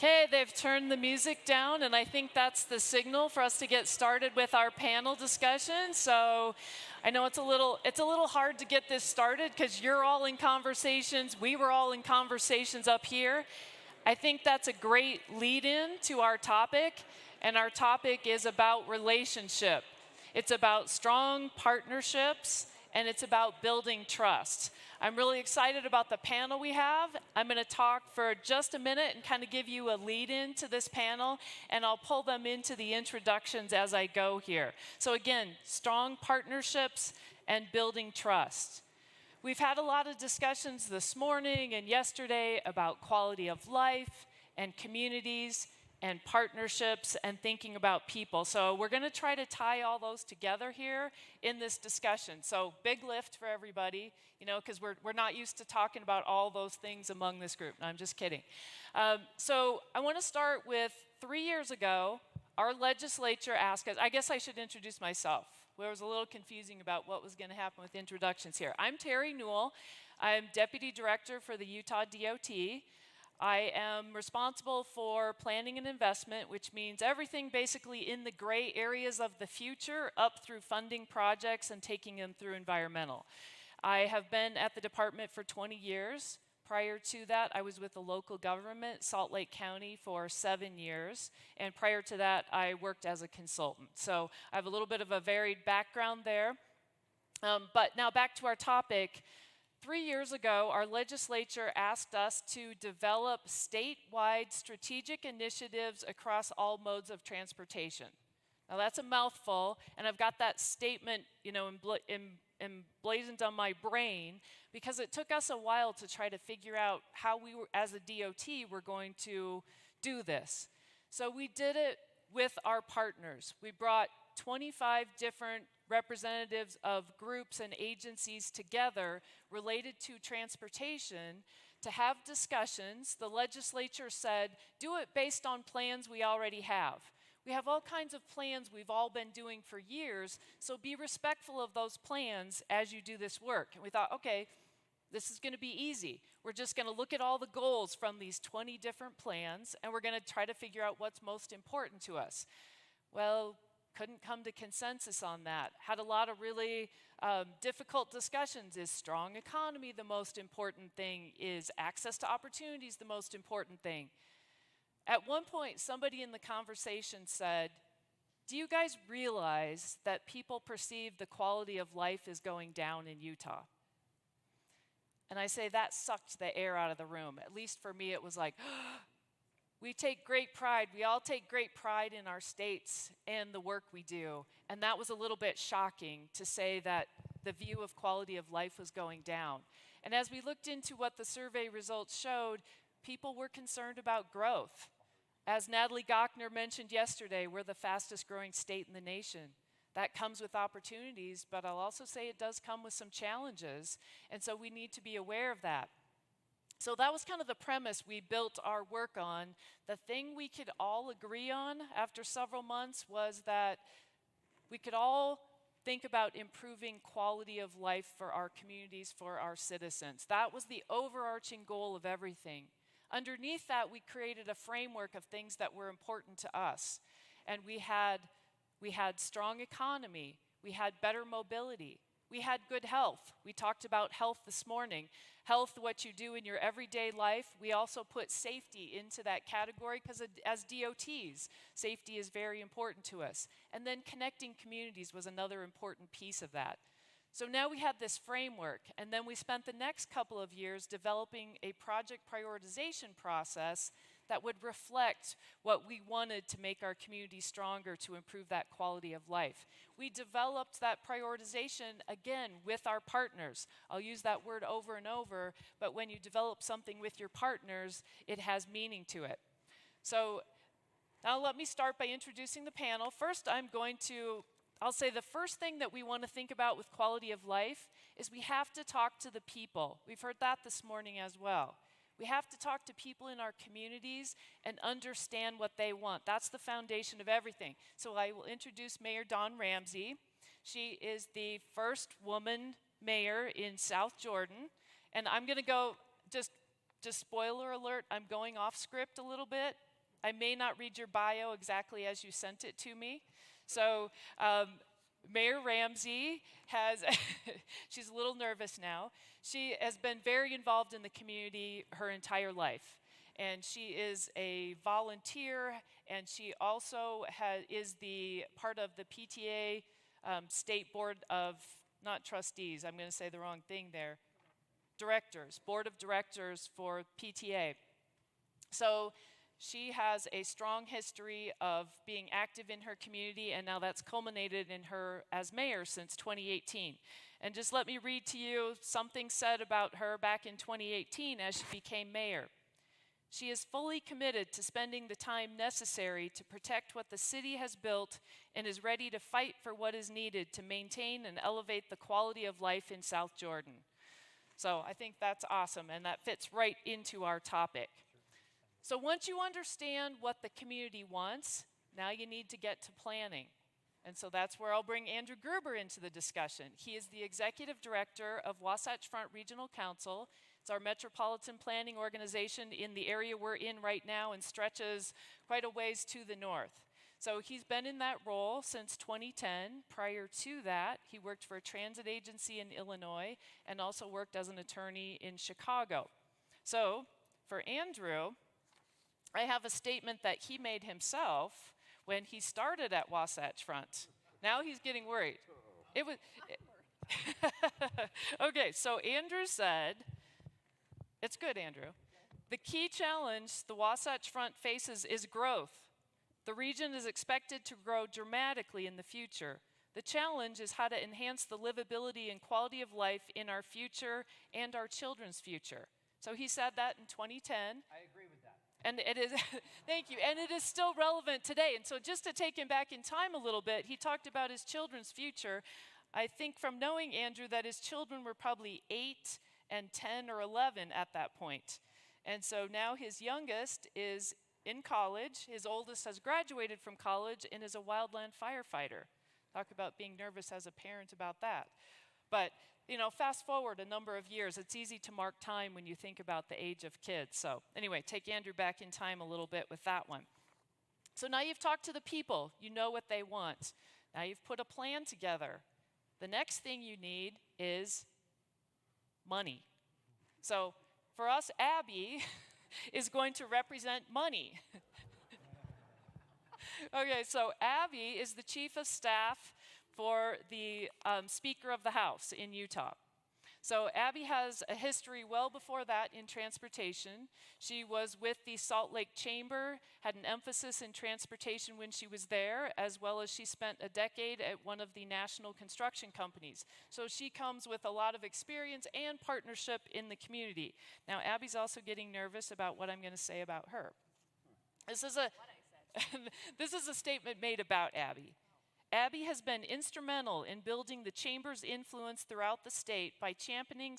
Okay, they've turned the music down, and I think that's the signal for us to get started with our panel discussion. So I know it's a little hard to get this started because you're all in conversations. We were all in conversations up here. I think that's a great lead-in to our topic, and our topic is about relationship. It's about strong partnerships, and it's about building trust. I'm really excited about the panel we have. I'm going to talk for just a minute and kind of give you a lead-in to this panel, and I'll pull them into the introductions as I go here. So again, strong partnerships and building trust. We've had a lot of discussions this morning and yesterday about quality of life and communities and partnerships and thinking about people. So we're going to try to tie all those together here in this discussion. So big lift for everybody, because we're not used to talking about all those things among this group. No, I'm just kidding. So I want to start with 3 years ago, our legislature asked us, I guess I should introduce myself. It was a little confusing about what was going to happen with introductions here. I'm Terry Newell. I'm Deputy Director for the Utah DOT. I am responsible for planning and investment, which means everything basically in the gray areas of the future up through funding projects and taking them through environmental. I have been at the department for 20 years. Prior to that, I was with the local government, Salt Lake County, for 7 years. And prior to that, I worked as a consultant. So I have a little bit of a varied background there. But now back to our topic. 3 years ago, our legislature asked us to develop statewide strategic initiatives across all modes of transportation. Now that's a mouthful, and I've got that statement, emblazoned on my brain because it took us a while to try to figure out how we were, as a DOT, were going to do this. So we did it with our partners. We brought 25 different representatives of groups and agencies together related to transportation to have discussions. The legislature said, do it based on plans we already have. We have all kinds of plans we've all been doing for years, so be respectful of those plans as you do this work. And we thought, okay, this is going to be easy. We're just going to look at all the goals from these 20 different plans, and we're going to try to figure out what's most important to us. Well, couldn't come to consensus on that. Had a lot of really difficult discussions. Is strong economy the most important thing? Is access to opportunities the most important thing? At one point, somebody in the conversation said, do you guys realize that people perceive the quality of life is going down in Utah? And I say that sucked the air out of the room. At least for me, it was like, we take great pride. We all take great pride in our states and the work we do. And that was a little bit shocking to say that the view of quality of life was going down. And as we looked into what the survey results showed, people were concerned about growth. As Natalie Gochner mentioned yesterday, we're the fastest growing state in the nation. That comes with opportunities, but I'll also say it does come with some challenges. And so we need to be aware of that. So that was kind of the premise we built our work on. The thing we could all agree on after several months was that we could all think about improving quality of life for our communities, for our citizens. That was the overarching goal of everything. Underneath that, we created a framework of things that were important to us. And we had strong economy. We had better mobility. We had good health. We talked about health this morning. Health, what you do in your everyday life. We also put safety into that category because as DOTs, safety is very important to us. And then connecting communities was another important piece of that. So now we had this framework, and then we spent the next couple of years developing a project prioritization process that would reflect what we wanted to make our community stronger to improve that quality of life. We developed that prioritization, again, with our partners. I'll use that word over and over, but when you develop something with your partners, it has meaning to it. So now let me start by introducing the panel. First, I'll say the first thing that we want to think about with quality of life is we have to talk to the people. We've heard that this morning as well. We have to talk to people in our communities and understand what they want. That's the foundation of everything. So I will introduce Mayor Dawn Ramsey. She is the first woman mayor in South Jordan. And I'm going to go, just spoiler alert, I'm going off script a little bit. I may not read your bio exactly as you sent it to me. So Mayor Ramsey has, she's a little nervous now. She has been very involved in the community her entire life. And she is a volunteer, and she also is the part of the PTA State Board of, not trustees, I'm going to say the wrong thing there, directors, Board of Directors for PTA. So she has a strong history of being active in her community, and now that's culminated in her as mayor since 2018. And just let me read to you something said about her back in 2018 as she became mayor. She is fully committed to spending the time necessary to protect what the city has built and is ready to fight for what is needed to maintain and elevate the quality of life in South Jordan. So I think that's awesome, and that fits right into our topic. So once you understand what the community wants, now you need to get to planning. And so that's where I'll bring Andrew Gruber into the discussion. He is the executive director of Wasatch Front Regional Council. It's our metropolitan planning organization in the area we're in right now and stretches quite a ways to the north. So he's been in that role since 2010. Prior to that, he worked for a transit agency in Illinois and also worked as an attorney in Chicago. So for Andrew, I have a statement that he made himself when he started at Wasatch Front. Now he's getting worried. It was okay, so Andrew said, it's good, Andrew. The key challenge the Wasatch Front faces is growth. The region is expected to grow dramatically in the future. The challenge is how to enhance the livability and quality of life in our future and our children's future. So he said that in 2010. I agree with that. And it is, thank you, and it is still relevant today. And so just to take him back in time a little bit, he talked about his children's future. I think from knowing Andrew that his children were probably 8 and 10 or 11 at that point. And so now his youngest is in college, his oldest has graduated from college and is a wildland firefighter. Talk about being nervous as a parent about that. But, you know, fast forward a number of years, it's easy to mark time when you think about the age of kids. So anyway, take Andrew back in time a little bit with that one. So now you've talked to the people, you know what they want. Now you've put a plan together. The next thing you need is money. So for us, Abby is going to represent money. Okay, so Abby is the chief of staff for the Speaker of the House in Utah. So Abby has a history well before that in transportation. She was with the Salt Lake Chamber, had an emphasis in transportation when she was there, as well as she spent a decade at one of the national construction companies. So she comes with a lot of experience and partnership in the community. Now Abby's also getting nervous about what I'm going to say about her. This is a statement made about Abby. Abby has been instrumental in building the Chamber's influence throughout the state by championing,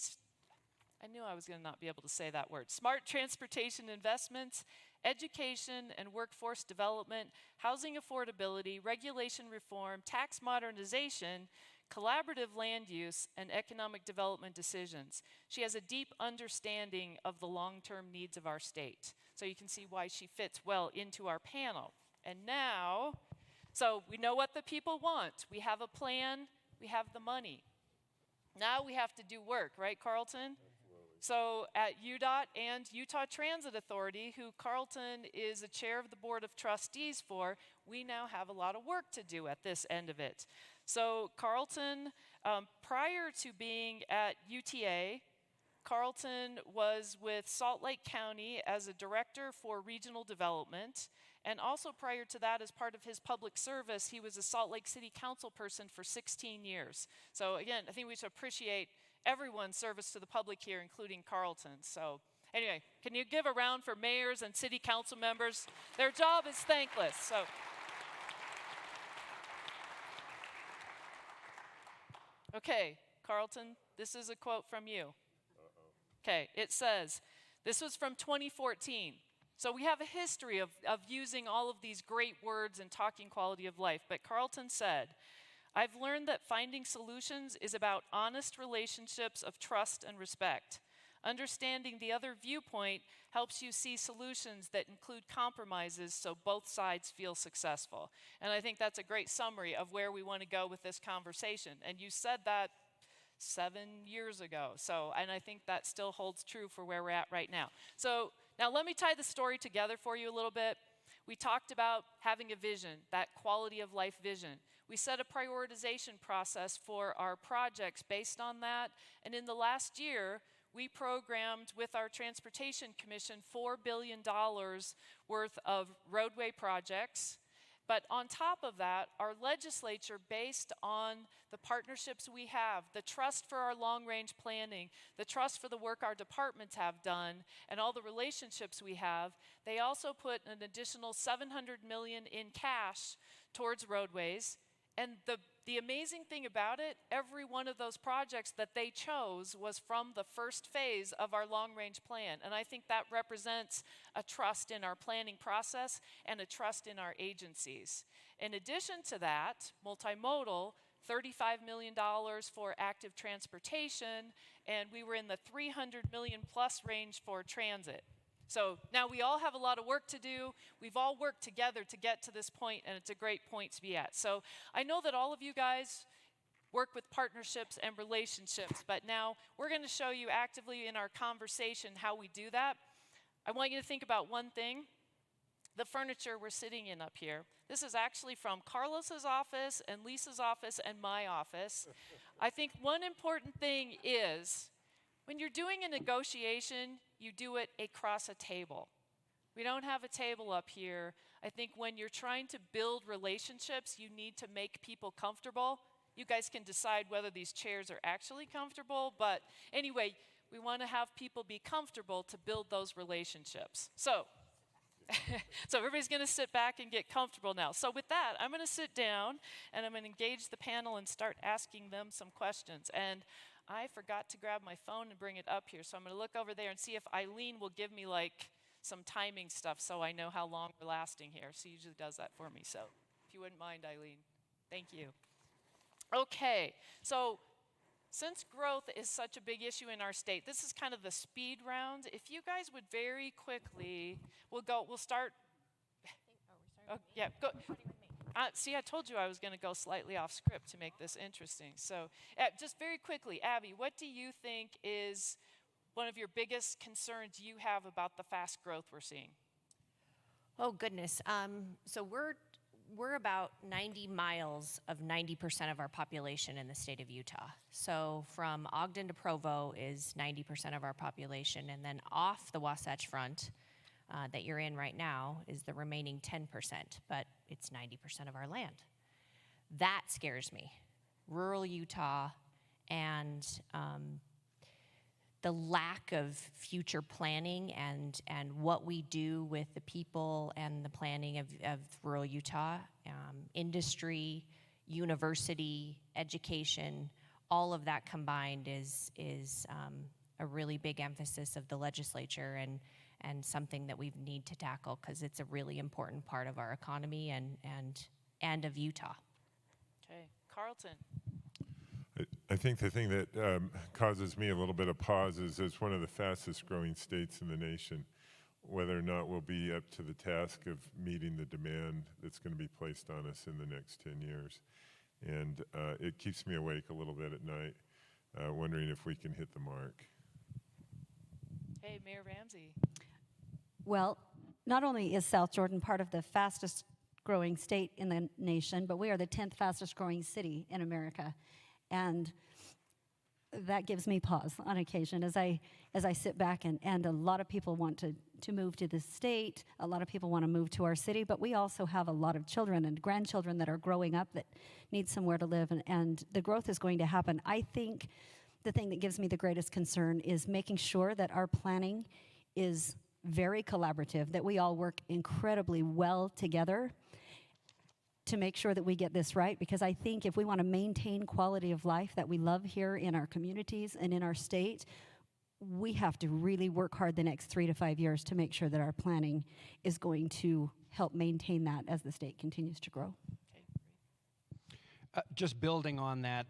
I knew I was going to not be able to say that word, smart transportation investments, education and workforce development, housing affordability, regulation reform, tax modernization, collaborative land use, and economic development decisions. She has a deep understanding of the long-term needs of our state. So you can see why she fits well into our panel. And now, so we know what the people want. We have a plan. We have the money. Now we have to do work, right, Carlton? Absolutely. So at UDOT and Utah Transit Authority, who Carlton is the chair of the Board of Trustees for, we now have a lot of work to do at this end of it. So Carlton, prior to being at UTA, Carlton was with Salt Lake County as a director for regional development. And also prior to that, as part of his public service, he was a Salt Lake City Council person for 16 years. So again, I think we should appreciate everyone's service to the public here, including Carlton. So anyway, can you give a round for mayors and city council members? Their job is thankless. So. Okay, Carlton, this is a quote from you. Okay, it says, this was from 2014. So we have a history of using all of these great words and talking quality of life. But Carlton said, I've learned that finding solutions is about honest relationships of trust and respect. Understanding the other viewpoint helps you see solutions that include compromises so both sides feel successful. And I think that's a great summary of where we want to go with this conversation. And you said that 7 years ago. And I think that still holds true for where we're at right now. So now let me tie the story together for you a little bit. We talked about having a vision, that quality of life vision. We set a prioritization process for our projects based on that. And in the last year, we programmed with our Transportation Commission $4 billion worth of roadway projects. But on top of that, our legislature, based on the partnerships we have, the trust for our long-range planning, the trust for the work our departments have done, and all the relationships we have, they also put an additional $700 million in cash towards roadways. And the amazing thing about it, every one of those projects that they chose was from the first phase of our long-range plan. And I think that represents a trust in our planning process and a trust in our agencies. In addition to that, multimodal, $35 million for active transportation, and we were in the $300 million plus range for transit. So now we all have a lot of work to do. We've all worked together to get to this point, and it's a great point to be at. So I know that all of you guys work with partnerships and relationships, but now we're going to show you actively in our conversation how we do that. I want you to think about one thing. The furniture we're sitting in up here. This is actually from Carlos's office and Lisa's office and my office. I think one important thing is when you're doing a negotiation, you do it across a table. We don't have a table up here. I think when you're trying to build relationships, you need to make people comfortable. You guys can decide whether these chairs are actually comfortable, but anyway, we want to have people be comfortable to build those relationships. So everybody's going to sit back and get comfortable now. So with that, I'm going to sit down and I'm going to engage the panel and start asking them some questions. And I forgot to grab my phone and bring it up here, so I'm going to look over there and see if Eileen will give me like some timing stuff so I know how long we're lasting here. She usually does that for me, so if you wouldn't mind, Eileen. Thank you. Okay, so since growth is such a big issue in our state, this is kind of the speed round. If you guys would very quickly, we'll start. Oh, yeah, go. See, I told you I was going to go slightly off script to make this interesting. So just very quickly, Abby, what do you think is one of your biggest concerns you have about the fast growth we're seeing? Oh, goodness. So we're about 90 miles of 90% of our population in the state of Utah. So from Ogden to Provo is 90% of our population, and then off the Wasatch Front that you're in right now is the remaining 10%, but it's 90% of our land. That scares me. Rural Utah and the lack of future planning and what we do with the people and the planning of rural Utah, industry, university, education, all of that combined is a really big emphasis of the legislature and something that we need to tackle because it's a really important part of our economy and of Utah. Okay, Carlton. I think the thing that causes me a little bit of pause is it's one of the fastest growing states in the nation. Whether or not we'll be up to the task of meeting the demand that's going to be placed on us in the next 10 years. And it keeps me awake a little bit at night, wondering if we can hit the mark. Hey, Mayor Ramsey. Well, not only is South Jordan part of the fastest growing state in the nation, but we are the 10th fastest growing city in America. And that gives me pause on occasion as I sit back and a lot of people want to move to this state. A lot of people want to move to our city, but we also have a lot of children and grandchildren that are growing up that need somewhere to live, and the growth is going to happen. I think the thing that gives me the greatest concern is making sure that our planning is very collaborative, that we all work incredibly well together to make sure that we get this right, because I think if we want to maintain quality of life that we love here in our communities and in our state, we have to really work hard the next 3 to 5 years to make sure that our planning is going to help maintain that as the state continues to grow. Just building on that,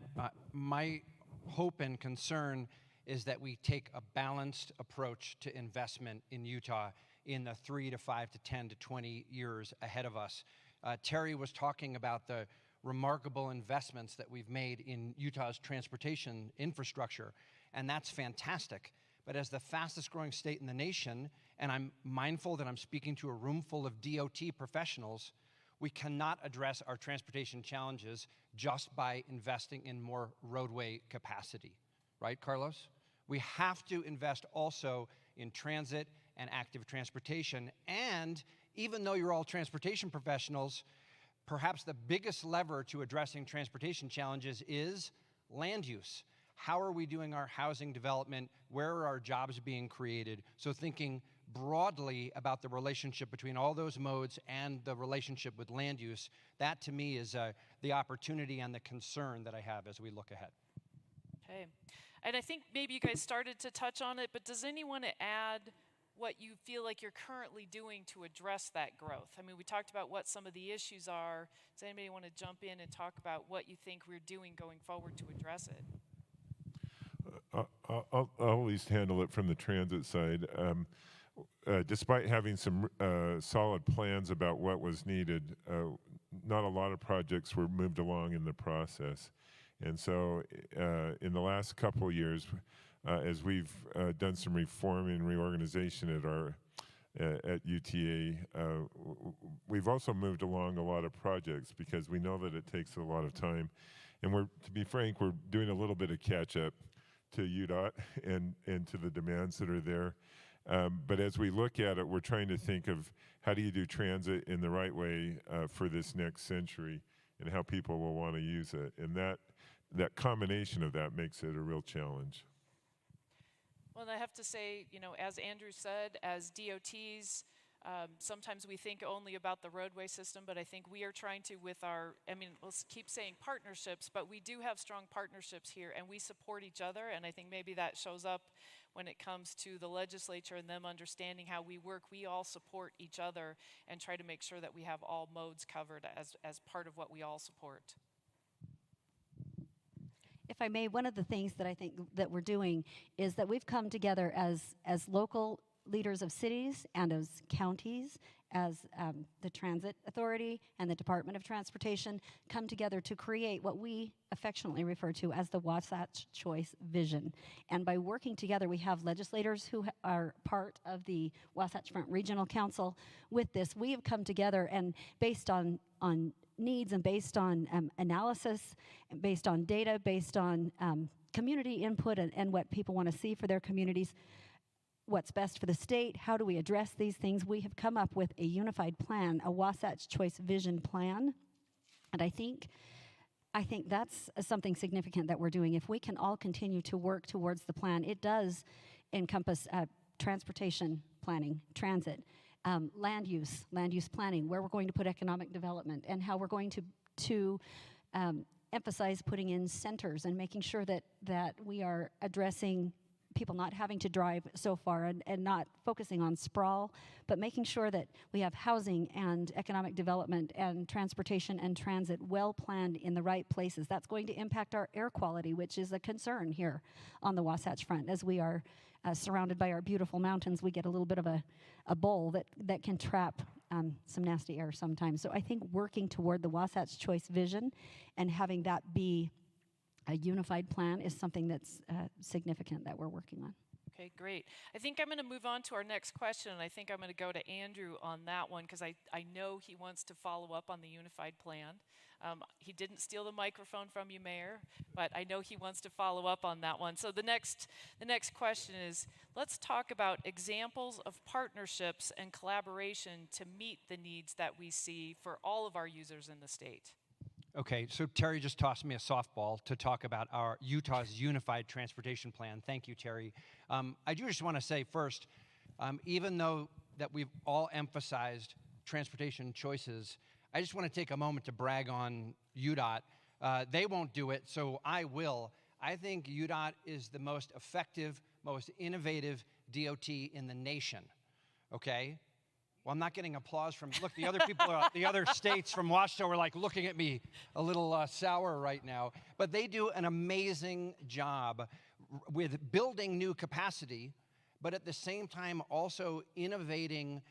my hope and concern is that we take a balanced approach to investment in Utah in the 3 to 5 to 10 to 20 years ahead of us. Terry was talking about the remarkable investments that we've made in Utah's transportation infrastructure, and that's fantastic. But as the fastest growing state in the nation, and I'm mindful that I'm speaking to a room full of DOT professionals, we cannot address our transportation challenges just by investing in more roadway capacity, right, Carlos? We have to invest also in transit and active transportation. And even though you're all transportation professionals, perhaps the biggest lever to addressing transportation challenges is land use. How are we doing our housing development? Where are our jobs being created? So thinking broadly about the relationship between all those modes and the relationship with land use, that to me is the opportunity and the concern that I have as we look ahead. Okay. And I think maybe you guys started to touch on it, but does anyone add what you feel like you're currently doing to address that growth? I mean, we talked about what some of the issues are. Does anybody want to jump in and talk about what you think we're doing going forward to address it? I'll at least handle it from the transit side. Despite having some solid plans about what was needed, not a lot of projects were moved along in the process. And so in the last couple of years, as we've done some reform and reorganization at UTA, we've also moved along a lot of projects because we know that it takes a lot of time. And to be frank, we're doing a little bit of catch up to UDOT and to the demands that are there. But as we look at it, we're trying to think of how do you do transit in the right way for this next century and how people will want to use it. And that combination of that makes it a real challenge. Well, and I have to say, you know, as Andrew said, as DOTs, sometimes we think only about the roadway system, but I think we are trying to with our, I mean, let's keep saying partnerships, but we do have strong partnerships here and we support each other. And I think maybe that shows up when it comes to the legislature and them understanding how we work. We all support each other and try to make sure that we have all modes covered as part of what we all support. If I may, one of the things that I think that we're doing is that we've come together as local leaders of cities and as counties, as the Transit Authority and the Department of Transportation come together to create what we affectionately refer to as the Wasatch Choice Vision. And by working together, we have legislators who are part of the Wasatch Front Regional Council. With this, we have come together and based on needs and based on analysis, based on data, based on community input and what people want to see for their communities, what's best for the state, how do we address these things, we have come up with a unified plan, a Wasatch Choice Vision plan. And I think that's something significant that we're doing. If we can all continue to work towards the plan, it does encompass transportation planning, transit, land use planning, where we're going to put economic development, and how we're going to emphasize putting in centers and making sure that we are addressing people not having to drive so far and not focusing on sprawl, but making sure that we have housing and economic development and transportation and transit well planned in the right places. That's going to impact our air quality, which is a concern here on the Wasatch Front. As we are surrounded by our beautiful mountains, we get a little bit of a bowl that can trap some nasty air sometimes. So I think working toward the Wasatch Choice Vision and having that be a unified plan is something that's significant that we're working on. Okay, great. I think I'm going to move on to our next question, and I think I'm going to go to Andrew on that one because I know he wants to follow up on the unified plan. He didn't steal the microphone from you, Mayor, but I know he wants to follow up on that one. So the next question is, let's talk about examples of partnerships and collaboration to meet the needs that we see for all of our users in the state. Okay, so Terry just tossed me a softball to talk about our Utah's Unified Transportation Plan. Thank you, Terry. I do just want to say first, even though that we've all emphasized transportation choices, I just want to take a moment to brag on UDOT. They won't do it, so I will. I think UDOT is the most effective, most innovative DOT in the nation, okay? Well, I'm not getting applause from, look, the other people, the other states from WASHTO are like looking at me a little sour right now. But they do an amazing job with building new capacity, but at the same time also innovating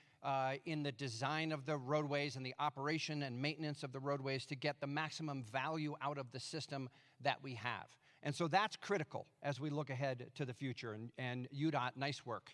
in the design of the roadways and the operation and maintenance of the roadways to get the maximum value out of the system that we have. And so that's critical as we look ahead to the future. And UDOT, nice work.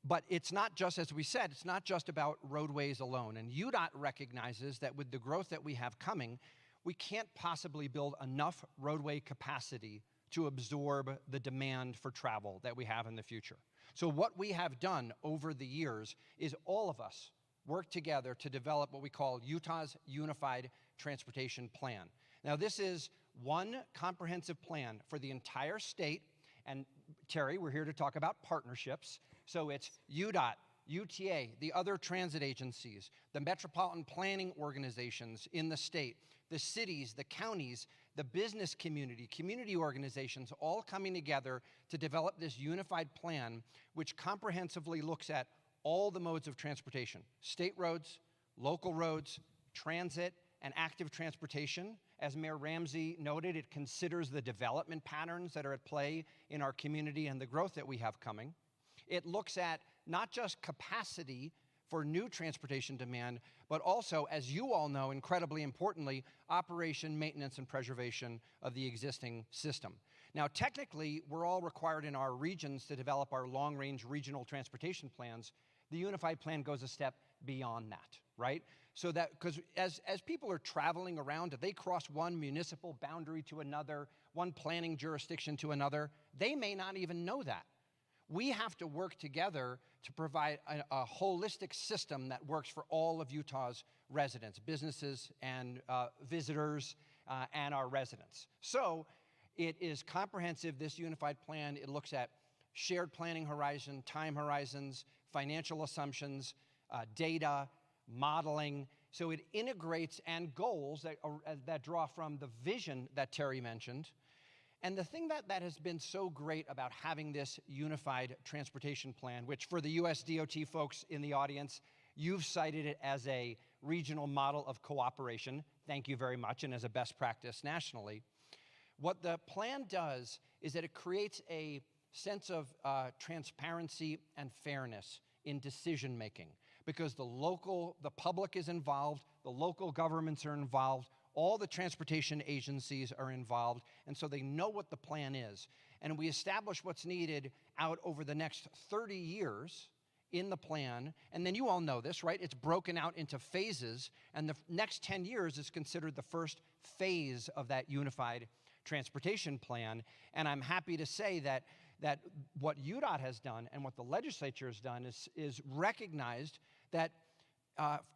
But it's not just, as we said, it's not just about roadways alone. And UDOT recognizes that with the growth that we have coming, we can't possibly build enough roadway capacity to absorb the demand for travel that we have in the future. So what we have done over the years is all of us work together to develop what we call Utah's Unified Transportation Plan. Now, this is one comprehensive plan for the entire state. And Terry, we're here to talk about partnerships. So it's UDOT, UTA, the other transit agencies, the metropolitan planning organizations in the state, the cities, the counties, the business community, community organizations, all coming together to develop this unified plan, which comprehensively looks at all the modes of transportation: state roads, local roads, transit, and active transportation. As Mayor Ramsey noted, it considers the development patterns that are at play in our community and the growth that we have coming. It looks at not just capacity for new transportation demand, but also, as you all know, incredibly importantly, operation, maintenance, and preservation of the existing system. Now, technically, we're all required in our regions to develop our long-range regional transportation plans. The unified plan goes a step beyond that, right? So that, because as people are traveling around, if they cross one municipal boundary to another, one planning jurisdiction to another, they may not even know that. We have to work together to provide a holistic system that works for all of Utah's residents, businesses, and visitors, and our residents. So it is comprehensive, this unified plan. It looks at shared planning horizon, time horizons, financial assumptions, data, modeling. So it integrates and goals that draw from the vision that Terry mentioned. And the thing that has been so great about having this unified transportation plan, which for the US DOT folks in the audience, you've cited it as a regional model of cooperation. Thank you very much, and as a best practice nationally. What the plan does is that it creates a sense of transparency and fairness in decision making, because the public is involved, the local governments are involved, all the transportation agencies are involved, and so they know what the plan is. And we establish what's needed out over the next 30 years in the plan, and then you all know this, right? It's broken out into phases, and the next 10 years is considered the first phase of that unified transportation plan. And I'm happy to say that what UDOT has done and what the legislature has done is recognized that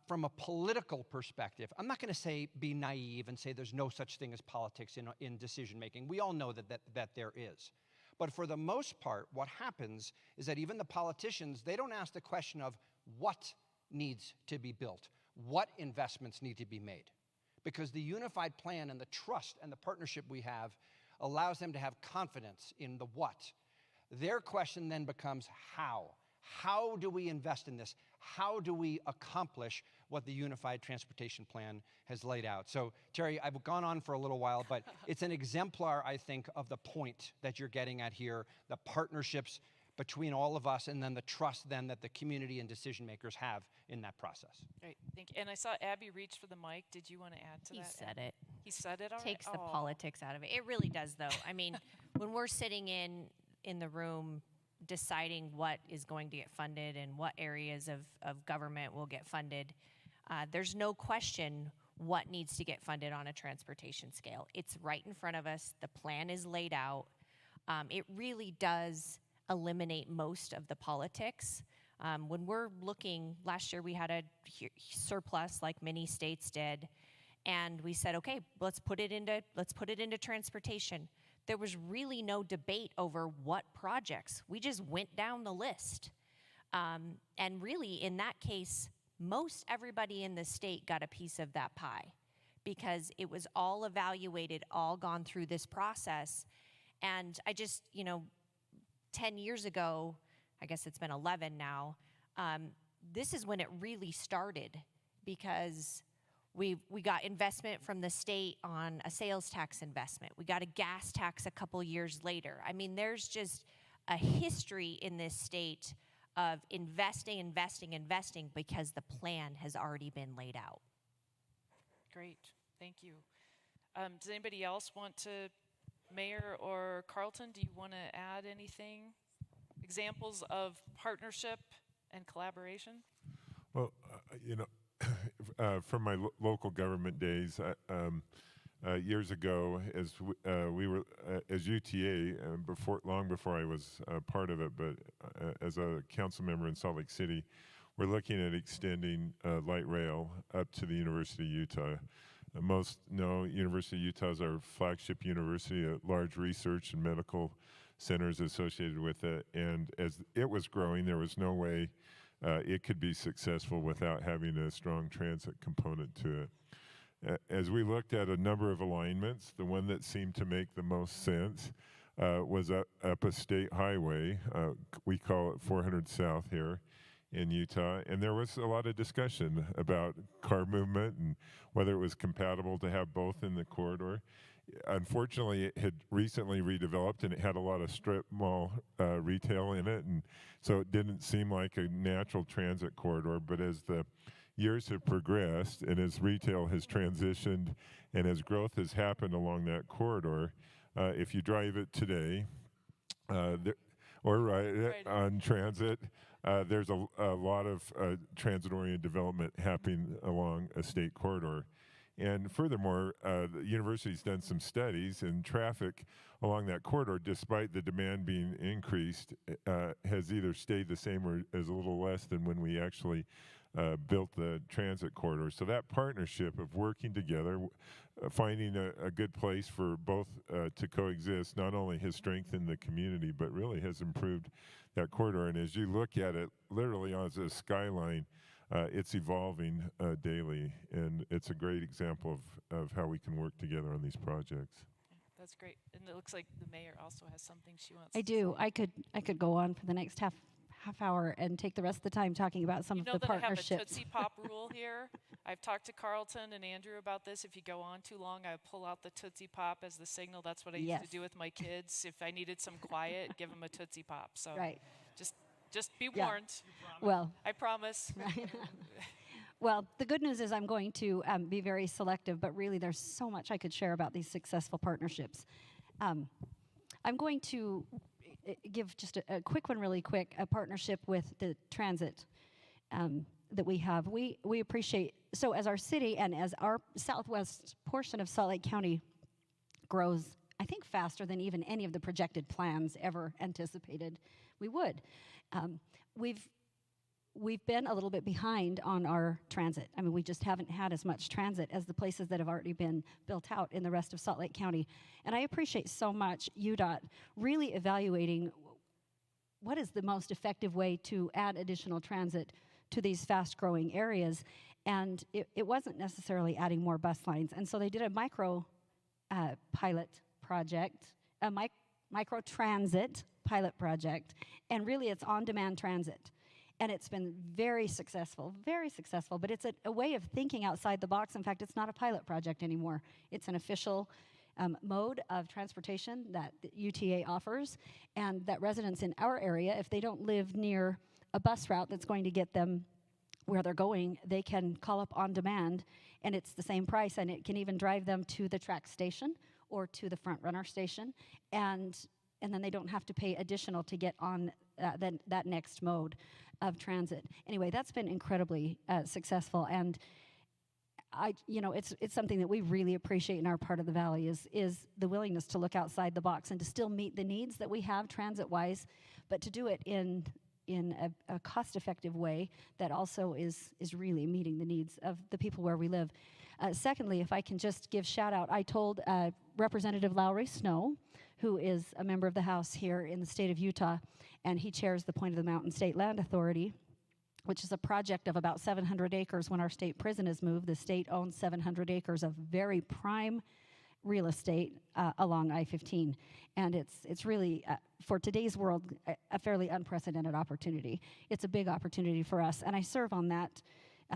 from a political perspective, I'm not going to say be naive and say there's no such thing as politics in decision making. We all know that there is. But for the most part, what happens is that even the politicians, they don't ask the question of what needs to be built, what investments need to be made. Because the unified plan and the trust and the partnership we have allows them to have confidence in the what. Their question then becomes how. How do we invest in this? How do we accomplish what the Unified Transportation Plan has laid out? So, Terry, I've gone on for a little while, but it's an exemplar, I think, of the point that you're getting at here, the partnerships between all of us, and then the trust then that the community and decision makers have in that process. Great, thank you. And I saw Abby reach for the mic. Did you want to add to that? He said it. He said it already? Takes the politics out of it. It really does, though. I mean, when we're sitting in the room deciding what is going to get funded and what areas of government will get funded, there's no question what needs to get funded on a transportation scale. It's right in front of us. The plan is laid out. It really does eliminate most of the politics. When we're looking, last year we had a surplus like many states did, and we said, okay, let's put it into transportation. There was really no debate over what projects. We just went down the list. And really, in that case, most everybody in the state got a piece of that pie because it was all evaluated, all gone through this process. And I just, 10 years ago, I guess it's been 11 now, this is when it really started, because We got investment from the state on a sales tax investment. We got a gas tax a couple years later. I mean, there's just a history in this state of investing because the plan has already been laid out. Great, thank you. Does anybody else want to, Mayor or Carlton, do you want to add anything? Examples of partnership and collaboration? Well, from my local government days, years ago, as we were as UTA, long before I was part of it, but as a council member in Salt Lake City, we're looking at extending light rail up to the University of Utah. Most know University of Utah is our flagship university, a large research and medical centers associated with it. And as it was growing, there was no way it could be successful without having a strong transit component to it. As we looked at a number of alignments, the one that seemed to make the most sense was up a state highway. We call it 400 South here in Utah, and there was a lot of discussion about car movement and whether it was compatible to have both in the corridor. Unfortunately, it had recently redeveloped and it had a lot of strip mall retail in it, and so it didn't seem like a natural transit corridor. But as the years have progressed and as retail has transitioned and as growth has happened along that corridor, if you drive it today or ride it on transit, there's a lot of transit-oriented development happening along a state corridor. And furthermore, the university's done some studies, and traffic along that corridor, despite the demand being increased, has either stayed the same or is a little less than when we actually built the transit corridor. So that partnership of working together, finding a good place for both to coexist, not only has strengthened the community, but really has improved that corridor. And as you look at it, literally as a skyline, it's evolving daily, and it's a great example of how we can work together on these projects. That's great. And it looks like the mayor also has something she wants I to do. say. I could go on for the next half hour and take the rest of the time talking about some You of know the that I have a partnerships. Tootsie Pop rule here. I've talked to Carlton and Andrew about this. If you go on too long, I pull out the Tootsie Pop as the signal. That's what I used Yes. to do with my kids. If I needed some quiet, give them a Tootsie Pop. So Right. just be Yeah. warned. Well, I promise. well, the good news is I'm going to be very selective, but really there's so much I could share about these successful partnerships. I'm going to give just a quick one really quick, a partnership with the transit that we have. We appreciate, so as our city and as our southwest portion of Salt Lake County grows, I think faster than even any of the projected plans ever anticipated we would. We've been a little bit behind on our transit. I mean, we just haven't had as much transit as the places that have already been built out in the rest of Salt Lake County. And I appreciate so much UDOT really evaluating what is the most effective way to add additional transit to these fast-growing areas. And it wasn't necessarily adding more bus lines. And so they did a micro pilot project, a micro transit pilot project, and really it's on-demand transit. And it's been very successful, but it's a way of thinking outside the box. In fact, it's not a pilot project anymore. It's an official mode of transportation that the UTA offers, and that residents in our area, if they don't live near a bus route that's going to get them where they're going, they can call up on demand, and it's the same price, and it can even drive them to the track station or to the front runner station, and then they don't have to pay additional to get on that next mode of transit. Anyway, that's been incredibly successful, and it's something that we really appreciate in our part of the valley is the willingness to look outside the box and to still meet the needs that we have transit-wise, but to do it in a cost-effective way that also is really meeting the needs of the people where we live. Secondly, if I can just give shout-out, I told Representative Lowry Snow, who is a member of the House here in the state of Utah, and he chairs the Point of the Mountain State Land Authority, which is a project of about 700 acres. When our state prison is moved, the state owns 700 acres of very prime real estate along I-15. And it's really, for today's world, a fairly unprecedented opportunity. It's a big opportunity for us. And I serve on that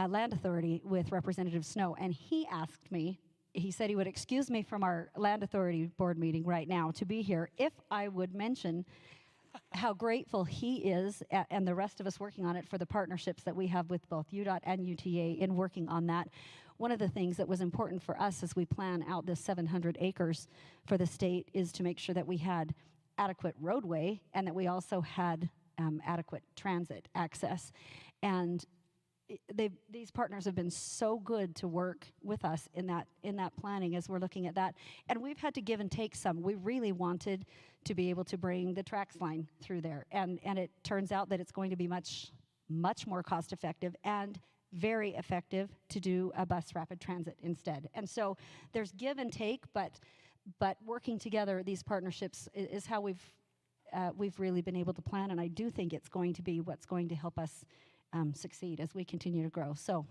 Land Authority with Representative Snow, and he asked me, he said he would excuse me from our Land Authority board meeting right now to be here if I would mention how grateful he is, and the rest of us working on it, for the partnerships that we have with both UDOT and UTA in working on that. One of the things that was important for us as we plan out this 700 acres for the state is to make sure that we had adequate roadway and that we also had adequate transit access. And these partners have been so good to work with us in that planning as we're looking at that. And we've had to give and take some. We really wanted to be able to bring the TRAX line through there. And it turns out that it's going to be much, much more cost effective and very effective to do a bus rapid transit instead. And so there's give and take, but working together, these partnerships is how we've really been able to plan. And I do think it's going to be what's going to help us succeed as we continue to grow. So,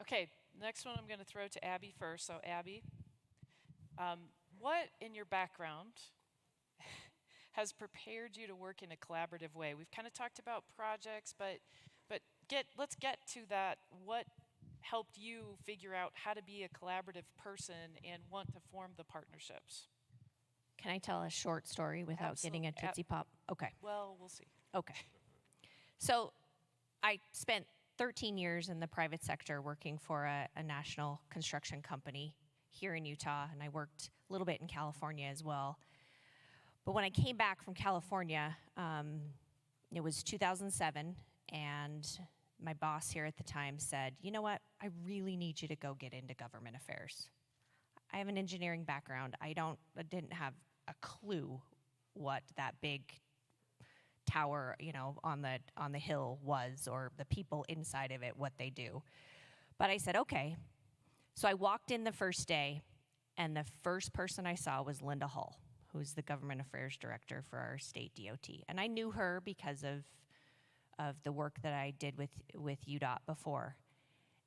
Okay, next one I'm going to throw to Abby first. So Abby, what in your background has prepared you to work in a collaborative way? We've kind of talked about projects, but let's get to that. What helped you figure out how to be a collaborative person and want to form the partnerships? Can I tell a short story without getting a Tootsie Pop? Okay. Well, we'll see. Okay. So I spent 13 years in the private sector working for a national construction company here in Utah, and I worked a little bit in California as well. But when I came back from California, it was 2007, and my boss here at the time said, you know what, I really need you to go get into government affairs. I have an engineering background. I didn't have a clue what that big tower, on the hill was, or the people inside of it, what they do. But I said, okay. So I walked in the first day, and the first person I saw was Linda Hull, who's the government affairs director for our state DOT. And I knew her because of the work that I did with UDOT before.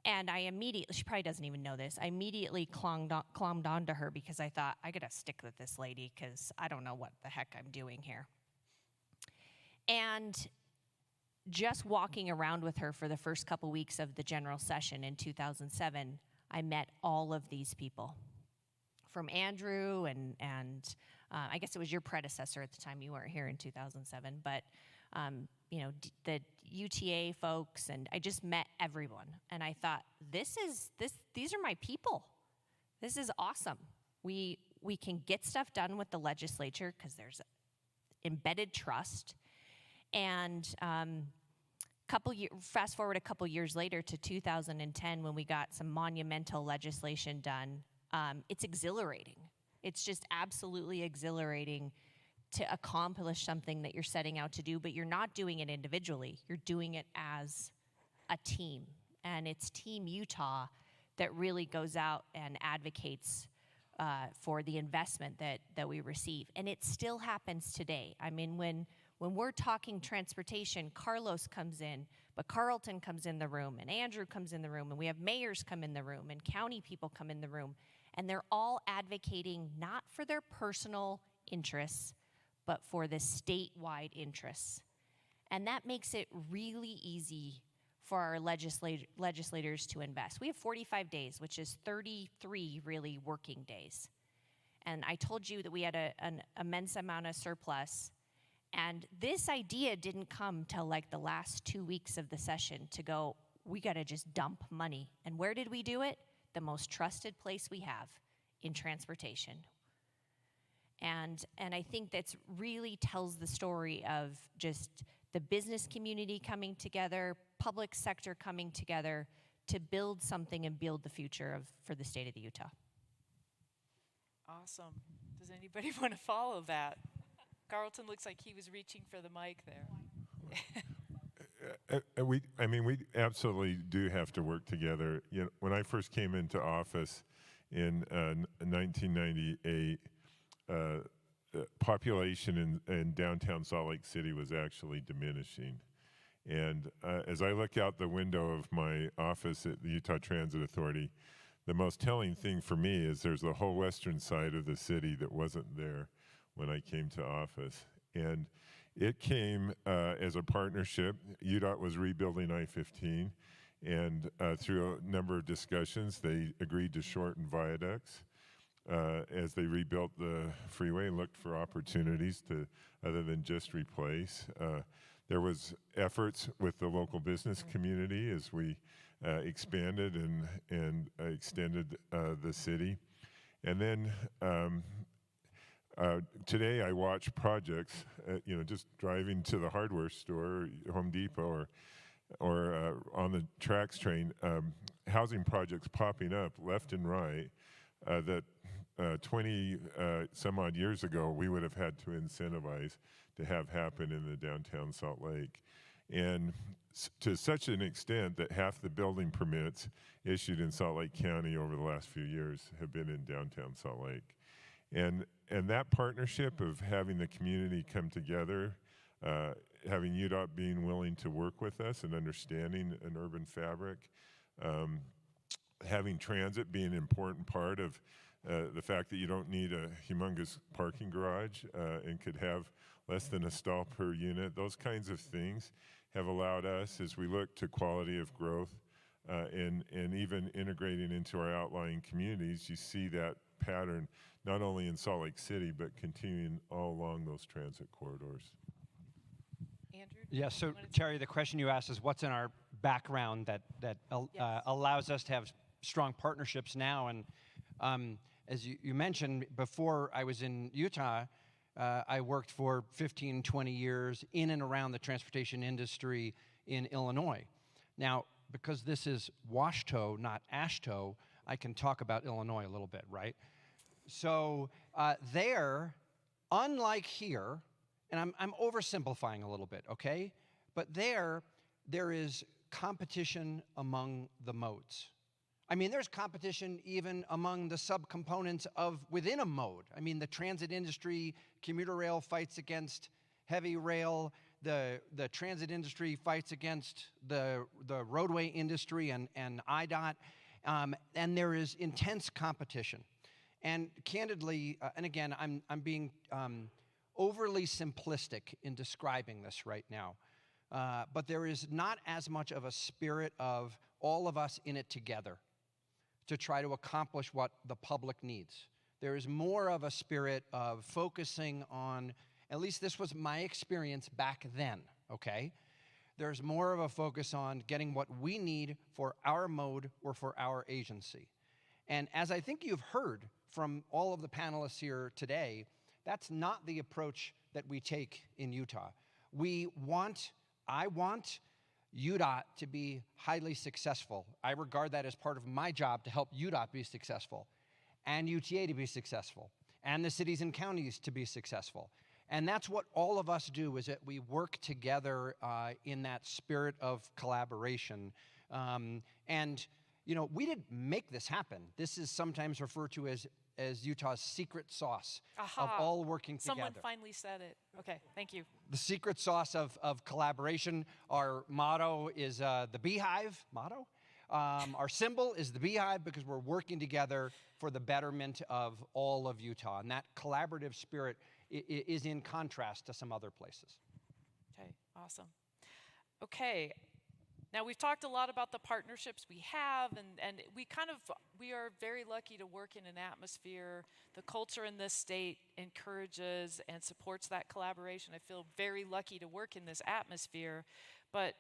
And I immediately, she probably doesn't even know this, I immediately clombed onto her because I thought, I gotta stick with this lady because I don't know what the heck I'm doing here. And just walking around with her for the first couple weeks of the general session in 2007, I met all of these people. From Andrew and I guess it was your predecessor at the time, you weren't here in 2007, but the UTA folks, and I just met everyone. And I thought, these are my people. This is awesome. We can get stuff done with the legislature because there's embedded trust. And fast forward a couple years later to 2010 when we got some monumental legislation done. It's exhilarating. It's just absolutely exhilarating to accomplish something that you're setting out to do, but you're not doing it individually. You're doing it as a team. And it's Team Utah that really goes out and advocates for the investment that we receive. And it still happens today. I mean, when we're talking transportation, Carlos comes in, but Carlton comes in the room, and Andrew comes in the room, and we have mayors come in the room, and county people come in the room, and they're all advocating not for their personal interests, but for the statewide interests. And that makes it really easy for our legislators to invest. We have 45 days, which is 33 really working days. And I told you that we had an immense amount of surplus. And this idea didn't come till like the last 2 weeks of the session to go, we gotta just dump money. And where did we do it? The most trusted place we have, in transportation. And I think that's really tells the story of just the business community coming together, public sector coming together to build something and build the future for the state of Utah. Awesome. Does anybody want to follow that? Carlton looks like he was reaching for the mic there. We absolutely do have to work together. When I first came into office in 1998, population in downtown Salt Lake City was actually diminishing. And as I look out the window of my office at the Utah Transit Authority, the most telling thing for me is there's the whole western side of the city that wasn't there when I came to office. And It came as a partnership. UDOT was rebuilding I-15, and through a number of discussions, they agreed to shorten viaducts as they rebuilt the freeway and looked for opportunities to, other than just replace. There was efforts with the local business community as we expanded and extended the city. And then today I watch projects, just driving to the hardware store, Home Depot, or on the tracks train, housing projects popping up left and right that 20 some odd years ago we would have had to incentivize to have happen in the downtown Salt Lake. And to such an extent that half the building permits issued in Salt Lake County over the last few years have been in downtown Salt Lake. And that partnership of having the community come together, having UDOT being willing to work with us and understanding an urban fabric, having transit being an important part of the fact that you don't need a humongous parking garage and could have less than a stall per unit. Those kinds of things have allowed us, as we look to quality of growth and even integrating into our outlying communities, you see that pattern not only in Salt Lake City, but continuing all along those transit corridors. Andrew? Yeah, so Terry, the question you asked is what's in our background that allows us to have strong partnerships now. And as you mentioned, before I was in Utah, I worked for 15, 20 years in and around the transportation industry in Illinois. Now, because this is WASHTO, not ASHTO, I can talk about Illinois a little bit, right? So there, unlike here, and I'm oversimplifying a little bit, okay? But there is competition among the modes. I mean, there's competition even among the subcomponents of within a mode. I mean, the transit industry, commuter rail fights against heavy rail. The transit industry fights against the roadway industry and IDOT. And there is intense competition. And candidly, and again, I'm being overly simplistic in describing this right now. But there is not as much of a spirit of all of us in it together to try to accomplish what the public needs. There is more of a spirit of focusing on, at least this was my experience back then, okay? There's more of a focus on getting what we need for our mode or for our agency. And as I think you've heard from all of the panelists here today, that's not the approach that we take in Utah. I want UDOT to be highly successful. I regard that as part of my job to help UDOT be successful, and UTA to be successful, and the cities and counties to be successful. And that's what all of us do, is that we work together in that spirit of collaboration. And, we didn't make this happen. This is sometimes referred to as Utah's secret sauce of all working together. Someone finally said it. Okay, thank you. The secret sauce of collaboration. Our motto is the beehive motto. Our symbol is the beehive because we're working together for the betterment of all of Utah. And that collaborative spirit is in contrast to some other places. Okay, awesome. Okay, now we've talked a lot about the partnerships we have, and we are very lucky to work in an atmosphere. The culture in this state encourages and supports that collaboration. I feel very lucky to work in this atmosphere, but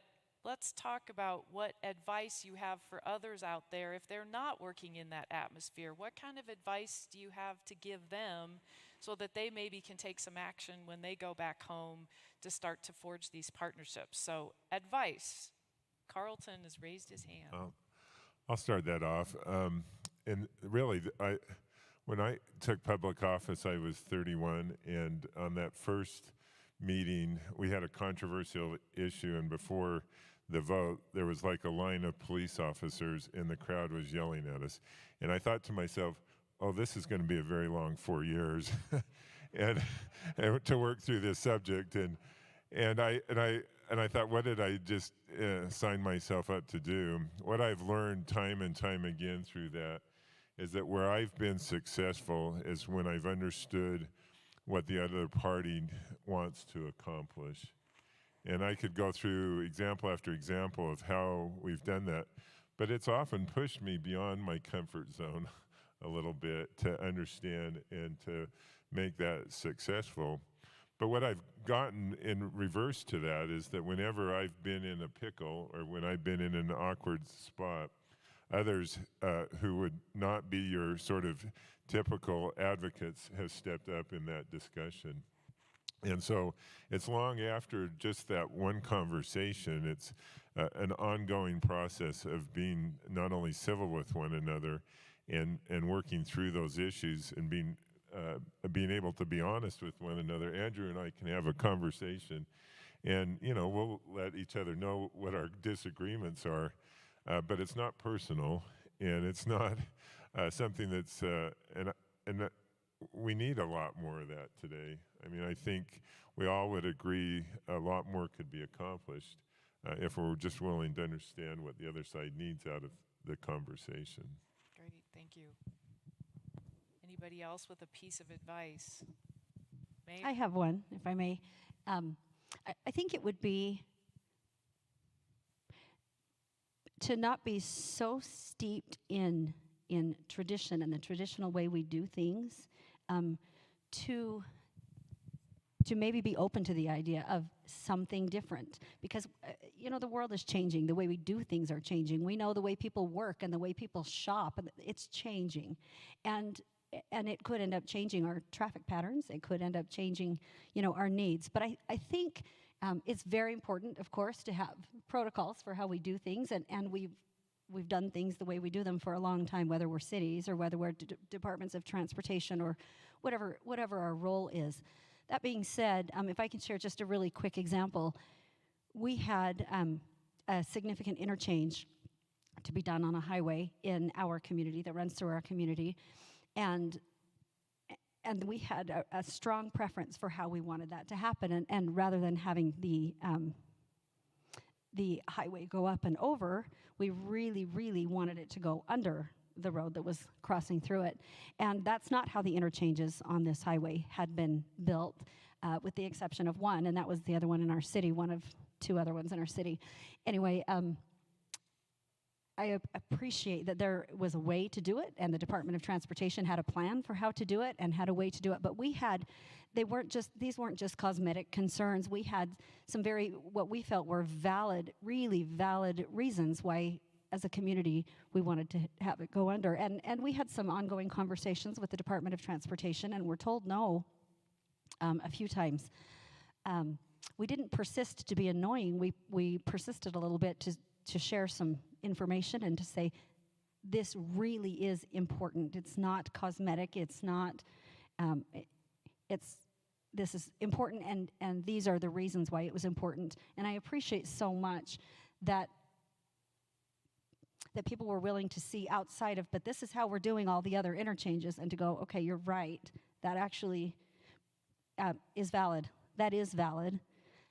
let's talk about what advice you have for others out there if they're not working in that atmosphere. What kind of advice do you have to give them so that they maybe can take some action when they go back home to start to forge these partnerships? So, advice. Carlton has raised his hand. I'll start that off. And really, when I took public office, I was 31, and on that first meeting, we had a controversial issue, and before the vote, there was like a line of police officers, and the crowd was yelling at us. And I thought to myself, oh, this is going to be a very long 4 years, and to work through this subject. And I thought, what did I just sign myself up to do? What I've learned time and time again through that is that where I've been successful is when I've understood what the other party wants to accomplish. And I could go through example after example of how we've done that, but it's often pushed me beyond my comfort zone a little bit to understand and to make that successful. But what I've gotten in reverse to that is that whenever I've been in a pickle or when I've been in an awkward spot, others who would not be your sort of typical advocates have stepped up in that discussion. And so it's long after just that one conversation, it's an ongoing process of being not only civil with one another and working through those issues and being able to be honest with one another. Andrew and I can have a conversation and, we'll let each other know what our disagreements are, but it's not personal and it's not something that's, and we need a lot more of that today. I mean, I think we all would agree a lot more could be accomplished if we're just willing to understand what the other side needs out of the conversation. Great, thank you. Anybody else with a piece of advice? Maeve? I have one, if I may. I think it would be to not be so steeped in tradition and the traditional way we do things, to maybe be open to the idea of something different. Because, the world is changing. The way we do things are changing. We know the way people work and the way people shop, and it's changing. And it could end up changing our traffic patterns. It could end up changing, our needs. But I think it's very important, of course, to have protocols for how we do things. And we've done things the way we do them for a long time, whether we're cities or whether we're departments of transportation or whatever our role is. That being said, if I can share just a really quick example, we had a significant interchange to be done on a highway in our community that runs through our community, and we had a strong preference for how we wanted that to happen, and rather than having the highway go up and over, we really, really wanted it to go under the road that was crossing through it. And that's not how the interchanges on this highway had been built, with the exception of one, and that was the other one in our city, one of two other ones in our city. Anyway, I appreciate that there was a way to do it, and the Department of Transportation had a plan for how to do it and had a way to do it, but these weren't just cosmetic concerns. We had some what we felt were valid, really valid reasons why, as a community, we wanted to have it go under. And we had some ongoing conversations with the Department of Transportation, and were told no a few times. We didn't persist to be annoying. We persisted a little bit to share some information and to say, this really is important. It's not cosmetic. It's not, this is important, and these are the reasons why it was important. And I appreciate so much that people were willing to see outside of, but this is how we're doing all the other interchanges, and to go, okay, you're right. That actually is valid. That is valid.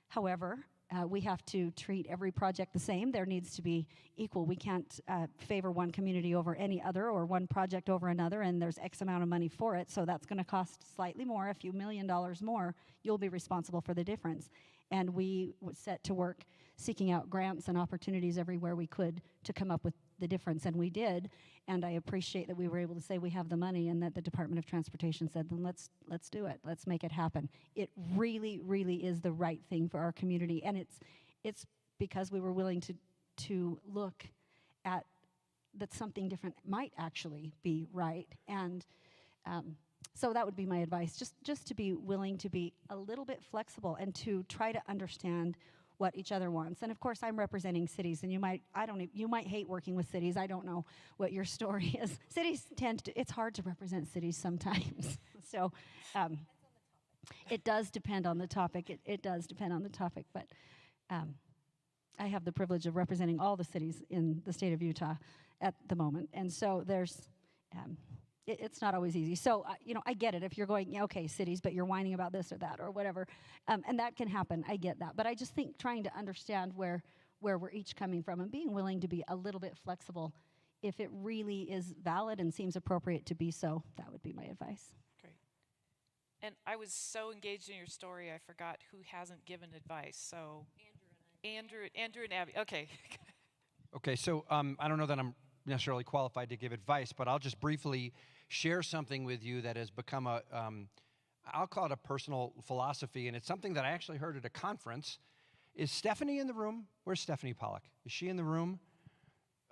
However, we have to treat every project the same. There needs to be equal. We can't favor one community over any other or one project over another, and there's X amount of money for it, so that's going to cost slightly more, a few $1 million more. You'll be responsible for the difference. And we set to work seeking out grants and opportunities everywhere we could to come up with the difference, and we did. And I appreciate that we were able to say we have the money, and that the Department of Transportation said, then let's do it. Let's make it happen. It really, really is the right thing for our community, and it's because we were willing to look at that something different might actually be right. And so that would be my advice, just to be willing to be a little bit flexible and to try to understand what each other wants. And of course, I'm representing cities, and you might hate working with cities. I don't know what your story is. Cities it's hard to represent cities sometimes. So it does depend on the topic. It does depend on the topic, but I have the privilege of representing all the cities in the state of Utah at the moment. And so there's, it's not always easy. So, I get it if you're going, yeah, okay, cities, but you're whining about this or that or whatever. And that can happen. I get that. But I just think trying to understand where we're each coming from and being willing to be a little bit flexible, if it really is valid and seems appropriate to be so, that would be my advice. Great. And I was so engaged in your story, I forgot who hasn't given advice. So Andrew and Abby. Okay. Okay, so I don't know that I'm necessarily qualified to give advice, but I'll just briefly share something with you that has become I'll call it a personal philosophy, and it's something that I actually heard at a conference. Is Stephanie in the room? Where's Stephanie Pollock? Is she in the room?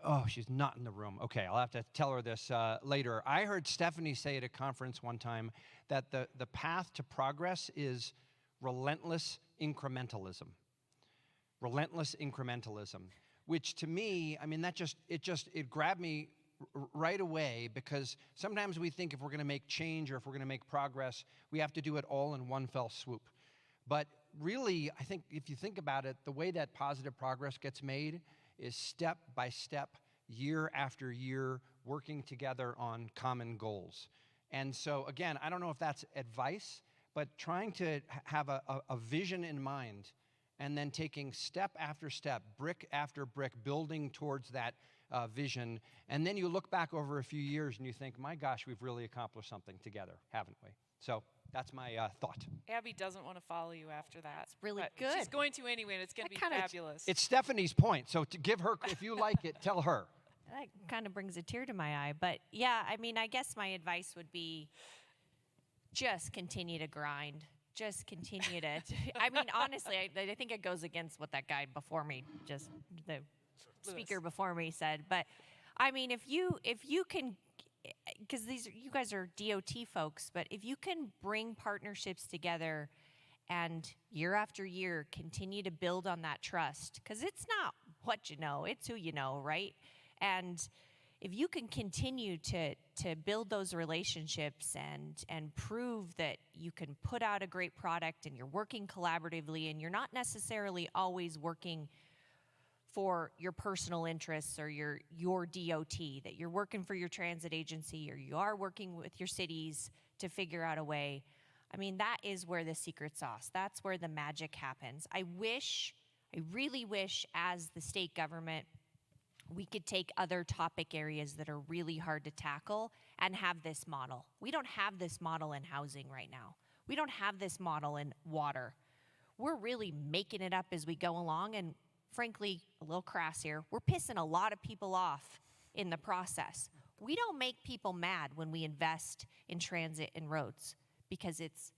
Oh, she's not in the room. Okay, I'll have to tell her this later. I heard Stephanie say at a conference one time that the path to progress is relentless incrementalism. Relentless incrementalism, which to me, I mean, it grabbed me right away, because sometimes we think if we're going to make change or if we're going to make progress, we have to do it all in one fell swoop. But really, I think if you think about it, the way that positive progress gets made is step by step, year after year, working together on common goals. And so again, I don't know if that's advice, but trying to have a vision in mind and then taking step after step, brick after brick, building towards that vision. And then you look back over a few years and you think, my gosh, we've really accomplished something together, haven't we? So that's my thought. Abby doesn't want to follow you after that. That's really but good. She's going to anyway, and it's going to be fabulous. It's Stephanie's point, so to give her, if you like it, tell her. That kind of brings a tear to my eye. But yeah, I mean, I guess my advice would be just continue to grind. Just continue to, I mean, honestly, I think it goes against what that guy before me, just the speaker before me said. But I mean, if you can, because you guys are DOT folks, but if you can bring partnerships together and year after year continue to build on that trust, because it's not what you know, it's who you know, right? And if you can continue to build those relationships and prove that you can put out a great product and you're working collaboratively and you're not necessarily always working for your personal interests or your DOT, that you're working for your transit agency or you are working with your cities to figure out a way, I mean, that is where the secret sauce, that's where the magic happens. I really wish as the state government, we could take other topic areas that are really hard to tackle and have this model. We don't have this model in housing right now. We don't have this model in water. We're really making it up as we go along, and frankly, a little crass here, we're pissing a lot of people off in the process. We don't make people mad when we invest in transit and roads because it's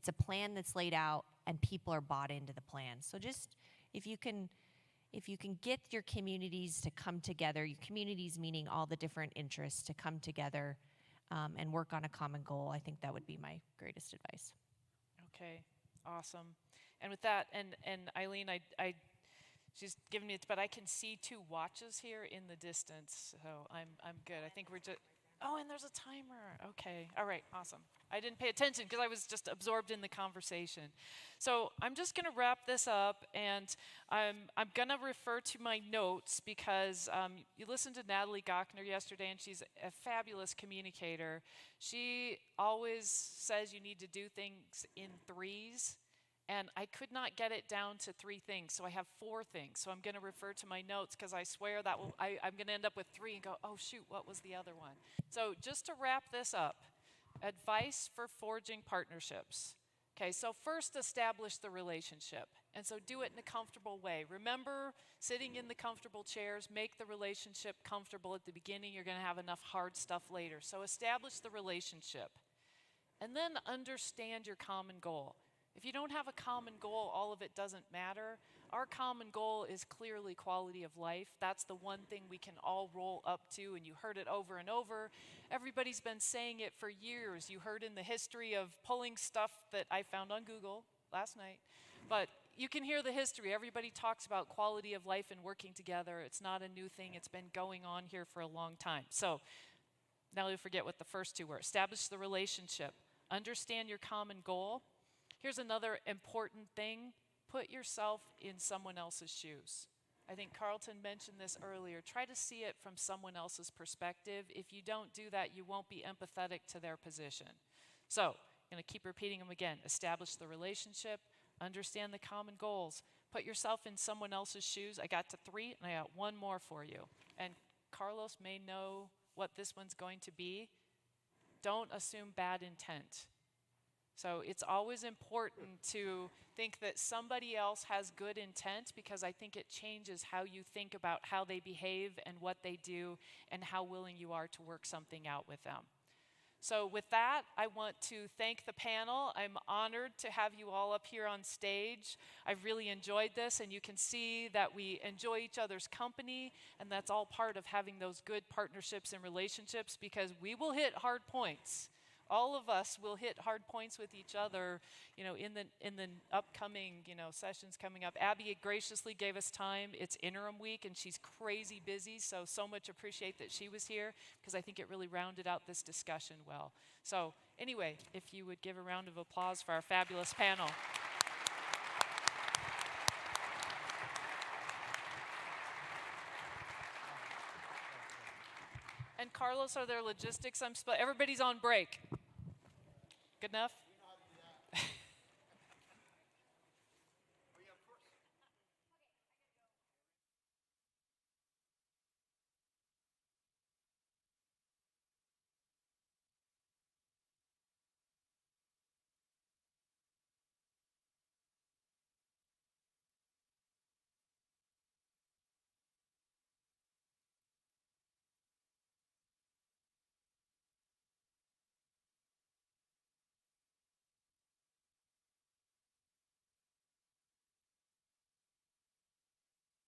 a plan that's laid out and people are bought into the plan. So just if you can get your communities to come together, your communities meaning all the different interests to come together and work on a common goal, I think that would be my greatest advice. Okay, awesome. And with that, and Eileen, I she's giving me it, but I can see 2 watches here in the distance, so I'm good. I think we're just. Oh, and there's a timer. Okay. All right. Awesome. I didn't pay attention because I was just absorbed in the conversation. So I'm just going to wrap this up, and I'm going to refer to my notes because you listened to Natalie Gochner yesterday, and she's a fabulous communicator. She always says you need to do things in threes, and I could not get it down to 3 things, so I have 4 things. So I'm going to refer to my notes because I swear that I'm going to end up with 3 and go, oh shoot, what was the other one? So just to wrap this up, advice for forging partnerships. Okay, so first establish the relationship, and so do it in a comfortable way. Remember, sitting in the comfortable chairs, make the relationship comfortable at the beginning. You're going to have enough hard stuff later. So establish the relationship, and then understand your common goal. If you don't have a common goal, all of it doesn't matter. Our common goal is clearly quality of life. That's the one thing we can all roll up to, and you heard it over and over. Everybody's been saying it for years. You heard in the history of pulling stuff that I found on Google last night. But you can hear the history. Everybody talks about quality of life and working together. It's not a new thing. It's been going on here for a long time. So now you forget what the first 2 were. Establish the relationship. Understand your common goal. Here's another important thing. Put yourself in someone else's shoes. I think Carlton mentioned this earlier. Try to see it from someone else's perspective. If you don't do that, you won't be empathetic to their position. So I'm going to keep repeating them again. Establish the relationship. Understand the common goals. Put yourself in someone else's shoes. I got to 3, and I got 1 more for you. And Carlos may know what this one's going to be. Don't assume bad intent. So it's always important to think that somebody else has good intent, because I think it changes how you think about how they behave and what they do and how willing you are to work something out with them. So with that, I want to thank the panel. I'm honored to have you all up here on stage. I've really enjoyed this, and you can see that we enjoy each other's company, and that's all part of having those good partnerships and relationships, because we will hit hard points. All of us will hit hard points with each other, you know, in the upcoming, you know, sessions coming up. Abby graciously gave us time. It's interim week, and she's crazy busy, so much appreciate that she was here, because I think it really rounded out this discussion well. So anyway, if you would give a round of applause for our fabulous panel. And Carlos, are there logistics? Everybody's on break. Good enough?